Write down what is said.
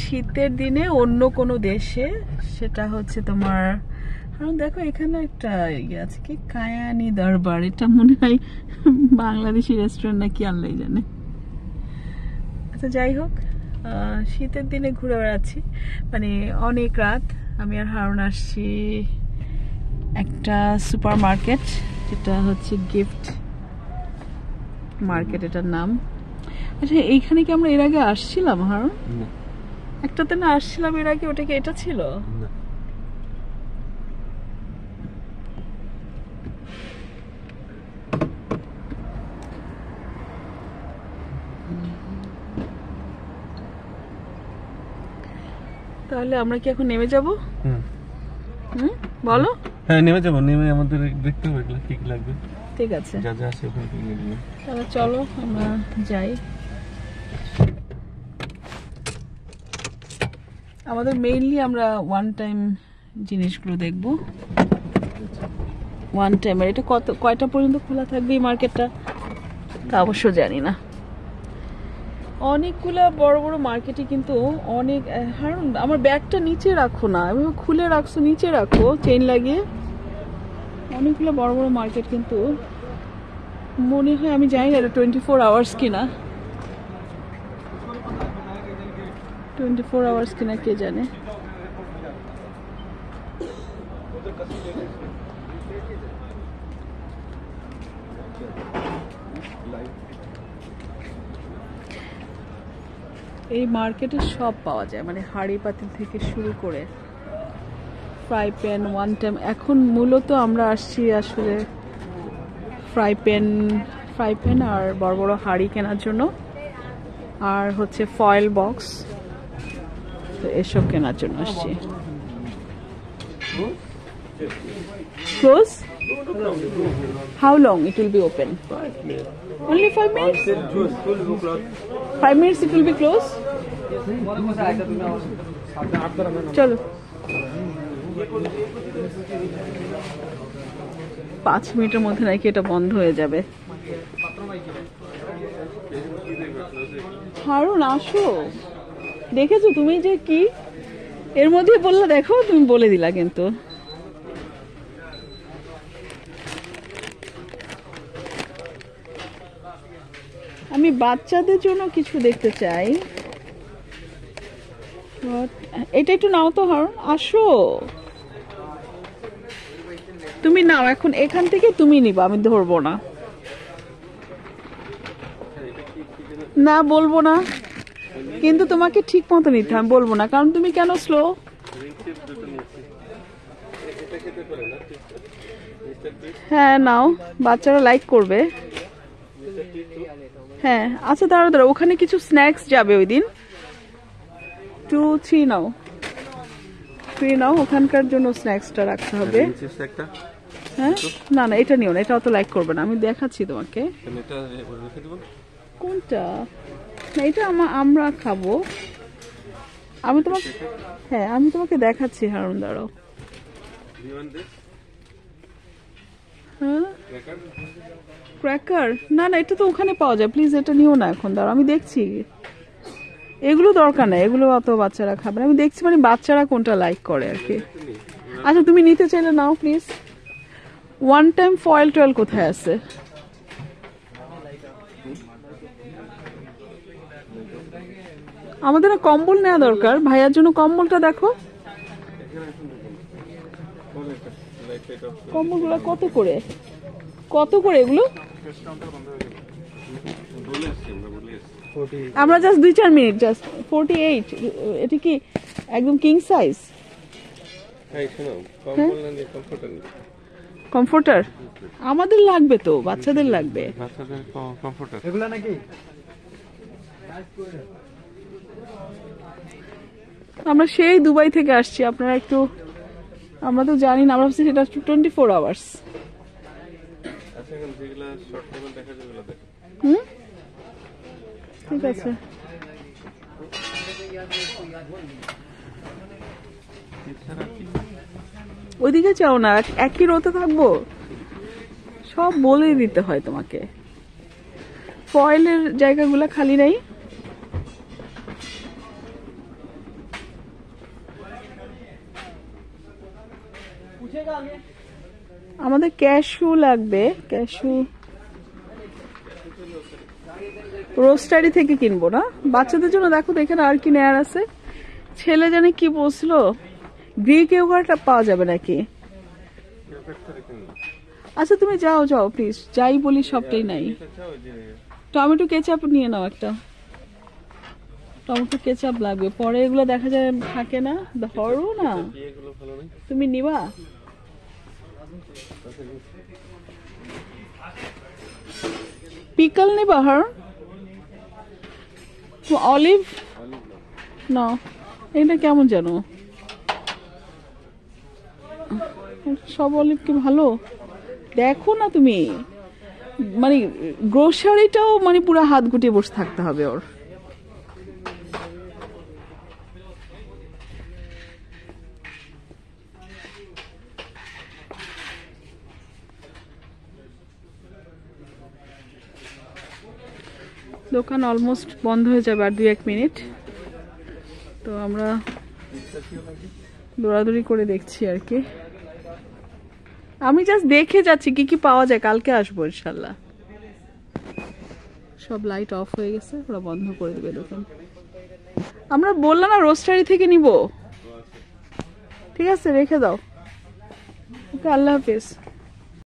শীতের দিনে অন্য কোনো দেশে, সেটা হচ্ছে তোমার, দেখো এখানে একটা ইয়ে আছে কি, কায়ানি দরবার। এটা মনে হয় বাংলাদেশি রেস্টুরেন্ট নাকি, আল্লাহ জানে। আচ্ছা যাই হোক, শীতের দিনে ঘুরে বেড়াচ্ছি, মানে অনেক রাত। আমি আর হারুন আসছি একটা সুপার মার্কেট, যেটা হচ্ছে গিফট মার্কেট এটার নাম। আচ্ছা এইখানে কি আমরা এর আগে আসছিলাম হারুন? একটাতে না আসছিলাম এর আগে, ওটা কি এটা ছিল? তাহলে আমরা কি এখন নেমে যাব? বলো। হ্যাঁ নেমে যাবো, নেমে আমাদের দেখতে হবে কি কি লাগবে। ঠিক আছে, যা যা আছে ওখানে কিনে নিব। তাহলে চলো আমরা যাই। আমাদের মেইনলি আমরা ওয়ান টাইম জিনিসগুলো দেখবো। ওয়ান টাইম, এটা কয়টা পর্যন্ত খোলা থাকবে এই মার্কেটটা তা অবশ্য জানি না। অনেকগুলা বড় বড় মার্কেটে কিন্তু অনেক, হারুন আমার ব্যাগটা নিচে রাখো না, এভাবে খুলে রাখছো, নিচে রাখো চেইন লাগিয়ে। অনেকগুলো বড় বড় মার্কেট কিন্তু মনে হয়, আমি জানি না এটা 24 আওয়ার্স কিনা, 24 আওয়ার্স কিনা কে জানে। এই মার্কেটে সব পাওয়া যায়, মানে হাঁড়ি পাতিল থেকে শুরু করে ফ্রাই প্যান, ওয়ান টাইম। এখন মূলত আমরা আসছি আসলে ফ্রাই প্যান আর বড় বড় হাঁড়ি কেনার জন্য, আর হচ্ছে ফয়েল বক্স, তো এসব কেনার জন্য আসছি। Close? How long it will be open? Only 5 minutes? 5 minutes it will be closed? চলো 5 মিনিটের মধ্যে নাকি এটা বন্ধ হয়ে যাবে। হারুন আসো, দেখেছো তুমি যে কি এর মধ্যে বললে, দেখো তুমি বলে দিলা কিন্তু। আমি বাচ্চাদের জন্য কিছু দেখতে চাই। এটা একটু নাও তো হারুন, আসো তুমি নাও, এখন এখান থেকে তুমি নিবা, আমি ধরবো না। না বলবো না, কিন্তু তোমাকে ঠিক মতো নিতে, আমি বলবো না, কারণ তুমি কেন স্লো। হ্যাঁ নাও, বাচ্চারা লাইক করবে। হ্যাঁ আচ্ছা দাঁড়াও দাঁড়াও, ওখানে কিছু স্ন্যাক্স যাবে ওই দিন। 2, 3 নাও, 3 নাও, ওখানকার জন্য স্ন্যাক্সটা রাখতে হবে। হ্যাঁ না না এটা নিও না, এটা অত লাইক করবে না, আমি দেখাচ্ছি তোমাকে। কোনটা? না এটা আমরা খাবো, আমি তোমাকে, হ্যাঁ আমি তোমাকে দেখাচ্ছি হারুন, দাঁড়াও। হ্যাঁ ক্র্যাকার, না না এটা তো ওখানে পাওয়া যায়, প্লিজ এটা নিও না এখন, দাঁড়াও আমি দেখছি। এগুলো দরকার নাই, এগুলো অত বাচ্চারা খাবে না, আমি দেখছি মানে বাচ্চারা কোনটা লাইক করে আর কি। আচ্ছা তুমি নিতে চাইলে নাও প্লিজ। ওয়ান টাইম ফয়েল টয়েল কোথায় আছে? আমাদের কম্বল নেওয়া দরকার, ভাইয়ার জন্য কম্বলটা দেখো। কম্বলগুলো কত করে, কত করে এগুলো? আমরা জাস্ট 2-4 মিনিট, জাস্ট 48। এটা কি একদম কিং সাইজ? কমফোর্টার আমাদের লাগবে তো, বাচ্চাদের লাগবে। এগুলা নাকি আমরা সেই দুবাই থেকে আসছি, আপনারা একটু, আমরা তো জানি না, আমরা ভাবছি সেটা 24 আওয়ার্স। ঠিক আছে ওইদিকে চাও না, একই রোতে থাকবো, সব বলে দিতে হয় তোমাকে। ফয়েলের জায়গাগুলো খালি নাই। আমাদের ক্যাশু লাগবে, ক্যাশু রোস্টারি থেকে কিনবো না, বাচ্চাদের জন্য দেখো তো এখানে আর কি নেয়ার আছে। ছেলে জানে কি বলছিল, গ্রিক ইয়োগার্টটা পাওয়া যাবে নাকি? আচ্ছা তুমি যাও যাও প্লিজ, যাই বলি সবটাই নাই। টমেটো কেচাপ নিয়ে নাও একটা, টমেটো কেচাপ লাগবে, পরে এগুলো দেখা যায় থাকে না, ধরো না তুমি নিবা। পিকল নিবা? হার অলিভ না, এটা কেমন জানো, সব অলিভ কি ভালো? দেখো না তুমি, মানে গ্রোসারিটাও মানে পুরো হাত গুটিয়ে বসে থাকতে হবে ওর। দোকান অলমোস্ট বন্ধ হয়ে যাবে আর 2-1 মিনিট, তো আমরা দৌড়াদৌড়ি করে দেখছি আর কি। আমি জাস্ট দেখে যাচ্ছি কি কি পাওয়া যায়, কালকে আসবো ইনশাল্লাহ। সব লাইট অফ হয়ে গেছে, ওরা বন্ধ করে দেবে দোকান। আমরা বললাম না রোস্টারি থেকে নিব, ঠিক আছে রেখে দাও। ওকে, আল্লাহ হাফেজ।